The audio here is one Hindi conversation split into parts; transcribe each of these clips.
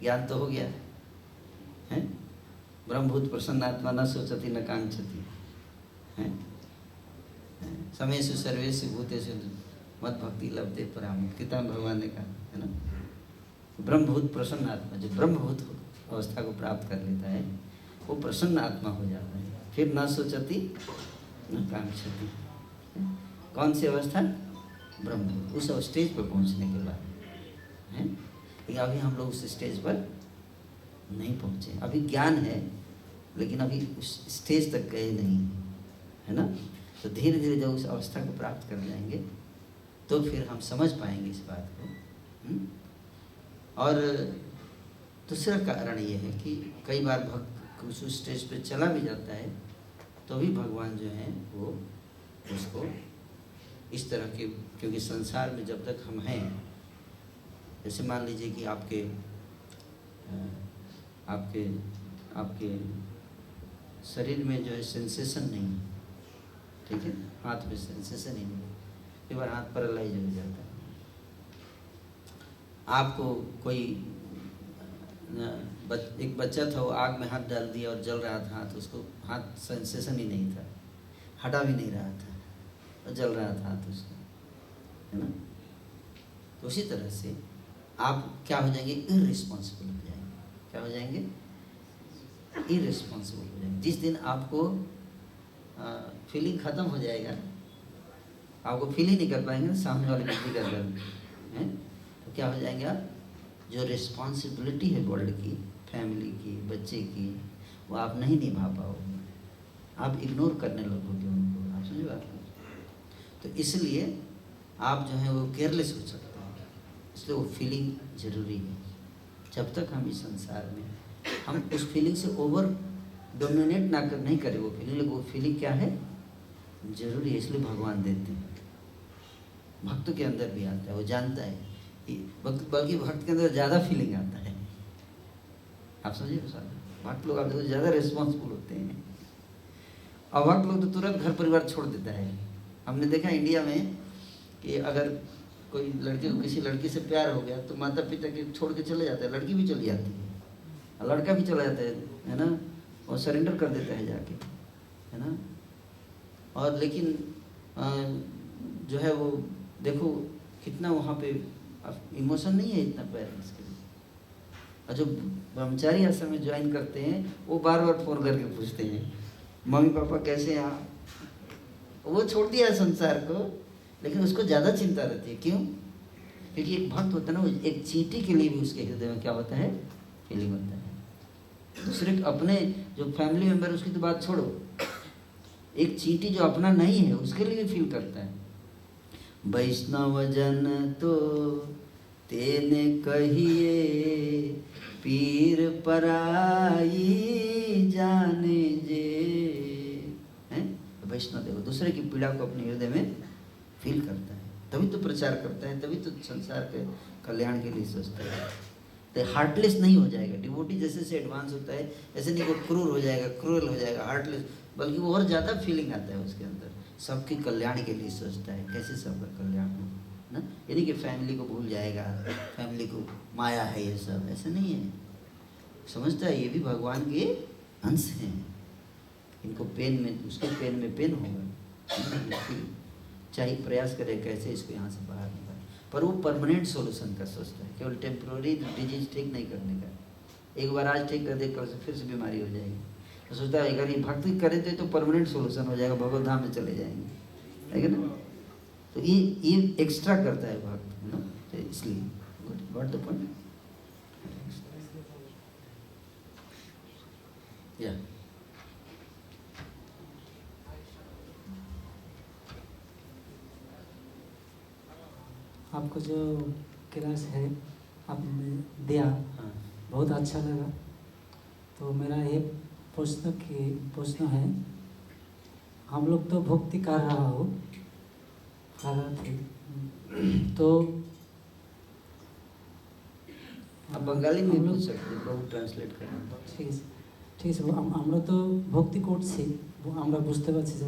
ज्ञान तो हो गया है। ब्रह्मभूत प्रसन्नात्मा न सोचती न कांक्षति है। समेषु सर्वेषु भूतेषु मत भक्ति लभते पराम, गीता में भगवान ने कहा है ना। ब्रह्मभूत प्रसन्न आत्मा, जो ब्रह्मभूत अवस्था को प्राप्त कर लेता है वो प्रसन्न आत्मा हो जाता है। फिर न सोचती न कांक्षति। कौन सी अवस्था? ब्रह्मभूत। उस स्टेज पर पहुंचने के बाद है। लेकिन अभी हम लोग उस स्टेज पर नहीं पहुंचे। अभी ज्ञान है लेकिन अभी उस स्टेज तक गए नहीं है ना। तो धीरे धीरे जब उस अवस्था को प्राप्त कर जाएंगे तो फिर हम समझ पाएंगे इस बात को। और दूसरा कारण ये है कि कई बार भक्त उस स्टेज पे चला भी जाता है तो भी भगवान जो है वो उसको इस तरह के, क्योंकि संसार में जब तक हम हैं, जैसे मान लीजिए कि आपके आपके आपके शरीर में जो है सेंसेशन नहीं है, ठीक है, हाथ में सेंसेशन ही नहीं, कई बार हाथ पैरालाइज हो जाता है। आपको कोई एक बच्चा था, वो आग में हाथ डाल दिया और जल रहा था हाथ, उसको हाथ सेंसेशन ही नहीं था, हटा भी नहीं रहा था और जल रहा था हाथ उसका, है ना। तो उसी तरह से आप क्या हो जाएंगे? इररिस्पॉन्सिबल हो जाएंगे। क्या हो जाएंगे? इररिस्पॉन्सिबल हो जाएंगे। जिस दिन आपको फीलिंग खत्म हो जाएगा, आपको फील ही नहीं कर पाएंगे सामने वाले व्यक्ति का दर्द है, तो क्या हो जाएंगे आप? जो रिस्पॉन्सिबिलिटी है वर्ल्ड की, फैमिली की, बच्चे की, वो आप नहीं निभा पाओगे, आप इग्नोर करने लगोगे उनको। आप समझ बात? तो इसलिए आप जो है वो केयरलेस हो सकते हैं, इसलिए वो फीलिंग जरूरी है। जब तक हम इस संसार में हम उस फीलिंग से ओवर डोमिनेट नहीं करें वो फीलिंग, लेकिन वो फीलिंग क्या है? जरूरी है, इसलिए भगवान देते हैं। भक्त के अंदर भी आता है, वो जानता है, बल्कि भक्त के अंदर ज़्यादा फीलिंग आता है। आप समझिए, भक्त लोग आप देखो ज़्यादा रिस्पॉन्सिबल होते हैं, और भक्त लोग तो तुरंत घर परिवार छोड़ देता है। हमने देखा इंडिया में कि अगर कोई लड़के को किसी लड़की से प्यार हो गया तो माता पिता के छोड़ के चले जाता है, लड़की भी चली जाती है, लड़का भी चला जाता है ना, और सरेंडर कर देता है जाके, है ना। और लेकिन जो है वो देखो कितना वहाँ पे इमोशन नहीं है इतना पेरेंट्स के लिए। और जो ब्रह्मचारी आश्रम में ज्वाइन करते हैं वो बार बार फ़ोन करके पूछते हैं, मम्मी पापा कैसे हैं आप? वो छोड़ दिया है संसार को, लेकिन उसको ज़्यादा चिंता रहती है। क्यों? क्योंकि एक भक्त होता है ना, वो एक चींटी के लिए भी उसके हृदय में क्या होता है? फीलिंग होता है। दूसरे अपने जो फैमिली मेम्बर उसकी तो बात छोड़ो, एक चींटी जो अपना नहीं है उसके लिए भी फील करता है। वैष्णव जन तो तेने कहिए, पीर पराई जाने जे, हैं? वैष्णव देखो दूसरे की पीड़ा को अपने हृदय में फील करता है, तभी तो प्रचार करता है, तभी तो संसार के कल्याण के लिए सोचता है। तो हार्टलेस नहीं हो जाएगा। डिवोटी जैसे से एडवांस होता है ऐसे नहीं वो क्रूर हो जाएगा, क्रूरल हो जाएगा, हार्टलेस, बल्कि वो और ज़्यादा फीलिंग आता है उसके अंदर, सबके कल्याण के लिए सोचता है, कैसे सबका कल्याण हो ना। यानी कि फैमिली को भूल जाएगा, फैमिली को माया है ये सब, ऐसा नहीं है। समझता है ये भी भगवान के अंश हैं, इनको पेन में, उसके पेन में पेन होगा, चाहे प्रयास करे कैसे इसको यहाँ से बाहर निकाले, पर वो परमानेंट सॉल्यूशन का सोचता है, केवल टेम्प्रोरी डिजीज ठीक नहीं करने का। एक बार आज ठीक कर दे, कल से फिर से बीमारी हो जाएगी, तो सोचता है अगर ये भक्ति करे तो परमानेंट सॉल्यूशन हो जाएगा, भगवत धाम में चले जाएंगे, है ना। तो ये एक्स्ट्रा करता है भक्त, है ना, तो इसलिए व्हाट द पॉइंट या आपको जो क्लास है आपने दिया, हाँ। बहुत अच्छा लगा। तो मेरा ये प्रश्न है, हम लोग तो भक्ति कर रहे थे, तो आप बंगाली में पूछ सकते हैं, बहुत ट्रांसलेट करना। ঠিক আছে, আমরা তো ভক্তি করছি, আমরা বুঝতে পারছি যে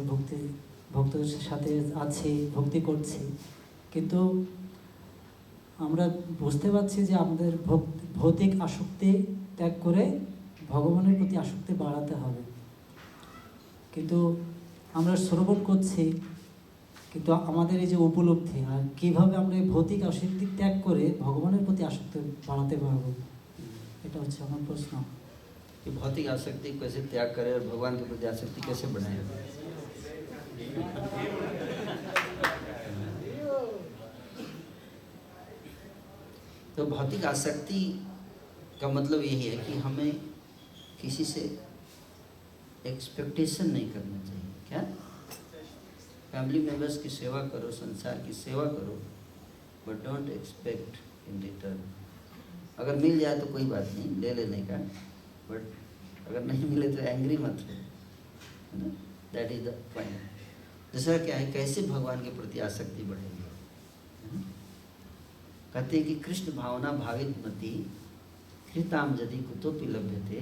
ভক্তদের সাথে আছি, ভক্তি করছি, কিন্তু আমরা বুঝতে পারছি যে আমাদের ভৌতিক আসক্তি ত্যাগ করে ভগবানের প্রতি আসক্তি বাড়াতে হবে, কিন্তু আমরা শ্রবণ করছি, কিন্তু আমাদের এই যে উপলব্ধি আর কিভাবে আমরা এই ভৌতিক আসক্তি ত্যাগ করে ভগবানের প্রতি আসক্তি বাড়াতে পারবো, এটা হচ্ছে আমার প্রশ্ন। कि भौतिक आसक्ति कैसे त्याग करें और भगवान के प्रति आसक्ति कैसे बढ़ाएं। तो भौतिक आसक्ति का मतलब यही है कि हमें किसी से एक्सपेक्टेशन नहीं करना चाहिए। क्या? फैमिली मेंबर्स की सेवा करो, संसार की सेवा करो, but don't expect in return. अगर मिल जाए तो कोई बात नहीं, ले लेने का, बट अगर नहीं मिले तो एंग्री मत हो, है ना? That is the point. दूसरा क्या है, कैसे भगवान के प्रति आसक्ति बढ़ेगी। कहते हैं कि कृष्ण भावना भावित मति कृताम यदि कुतोपि लभ्यते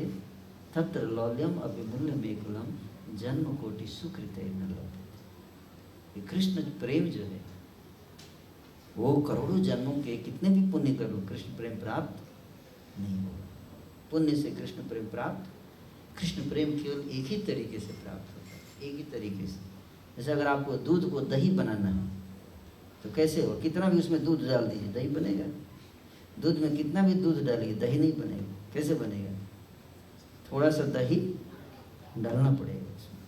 तत्र लौल्यम अभिमूल्य मेकुलम जन्म कोटि सुकृत न लभ्यते। कृष्ण प्रेम जो है वो करोड़ों जन्मों के कितने भी पुण्य करो, कृष्ण प्रेम प्राप्त नहीं होगा। पुण्य से कृष्ण प्रेम प्राप्त, कृष्ण प्रेम केवल एक ही तरीके से प्राप्त होता है, एक ही तरीके से। जैसे अगर आपको दूध को दही बनाना है तो कैसे हो, कितना भी उसमें दूध डाल दीजिए दही बनेगा? दूध में कितना भी दूध डालिए दही नहीं बनेगा। कैसे बनेगा? थोड़ा सा दही डालना पड़ेगा उसमें।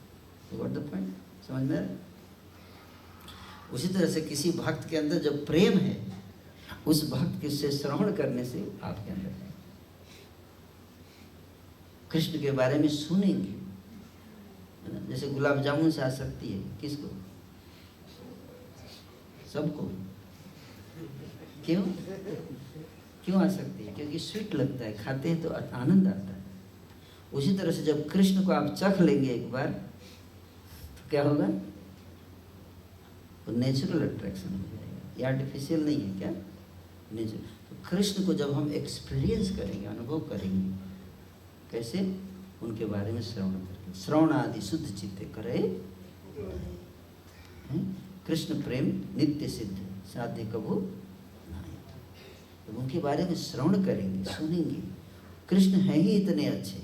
व्हाट द पॉइंट, समझ में? उसी तरह से किसी भक्त के अंदर जब प्रेम है, उस भक्त के से श्रवण करने से आपके अंदर है, कृष्ण के बारे में सुनेंगे। जैसे गुलाब जामुन से आसक्ति है किसको? सबको। क्यों क्यों आसक्ति है? क्योंकि स्वीट लगता है, खाते हैं तो आनंद आता है। उसी तरह से जब कृष्ण को आप चख लेंगे एक बार तो क्या होगा? वो नेचुरल अट्रैक्शन हो जाएगा, ये आर्टिफिशियल नहीं है। क्या? नेचुरल। तो कृष्ण को जब हम एक्सपीरियंस करेंगे, अनुभव करेंगे, कैसे? उनके बारे में श्रवण करके, श्रवण आदि शुद्ध चित्ते करे। कृष्ण प्रेम नित्य सिद्ध साध्य कभू नहीं। तो उनके बारे में श्रवण करेंगे, सुनेंगे। कृष्ण है ही इतने अच्छे,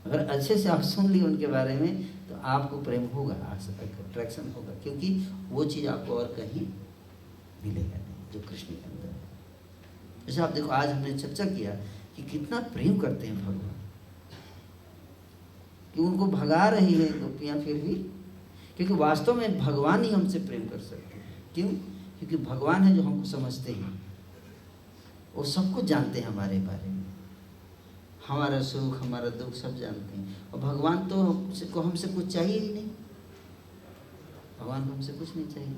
अगर अच्छे से आप सुन लिए उनके बारे में तो आपको प्रेम होगा, अट्रैक्शन होगा, क्योंकि वो चीज़ आपको और कहीं मिलेगा नहीं जो कृष्ण के अंदर है। जैसे आप देखो, आज हमने चर्चा किया कि कितना प्रेम करते हैं भगवान, कि उनको भगा रही है गोपियाँ फिर भी, क्योंकि वास्तव में भगवान ही हमसे प्रेम कर सकते हैं। क्यों? क्योंकि भगवान है जो हमको समझते हैं, वो सब कुछ जानते हैं हमारे बारे में, हमारा सुख हमारा दुख सब जानते हैं। और भगवान तो हमसे कुछ चाहिए ही नहीं, भगवान को हमसे कुछ नहीं चाहिए,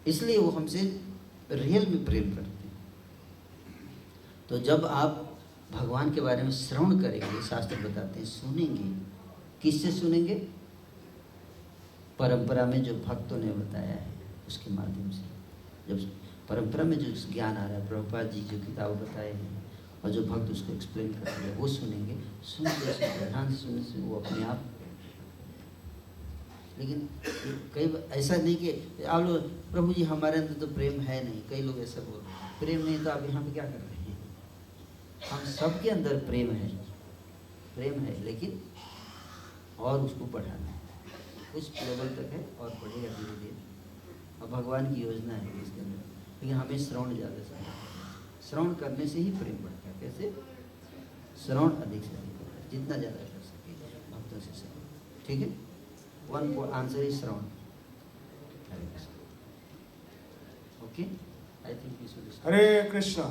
इसलिए वो हमसे रियल में प्रेम करते हैं। तो जब आप भगवान के बारे में श्रवण करेंगे, शास्त्र बताते हैं, सुनेंगे, किससे सुनेंगे? परंपरा में जो भक्तों ने बताया है उसके माध्यम से। जब परंपरा में जो ज्ञान आ रहा है, प्रभुपाद जी जो किताब बताए हैं और जो भक्त उसको एक्सप्लेन करते हैं, वो सुनेंगे। सुनते ध्यान से सुनने से वो अपने आप। लेकिन कई ऐसा नहीं कि आप लोग प्रभु जी हमारे अंदर तो प्रेम है नहीं, कई लोग ऐसा बोल रहे हैं, प्रेम नहीं तो आप यहाँ पे क्या कर रहे हैं? हम सबके अंदर प्रेम है, लेकिन और उसको बढ़ाना है, कुछ लेवल तक है और बढ़ेगा धीरे धीरे। और भगवान की योजना है इसके अंदर, लेकिन हमें श्रवण ज़्यादा से श्रवण करने से ही प्रेम बढ़ता है। कैसे? श्रवण अधिक से अधिक, जितना ज़्यादा कर सके भक्तों से श्रवण। ठीक है, one answer is Shravan. Okay, I think Hare Krishna.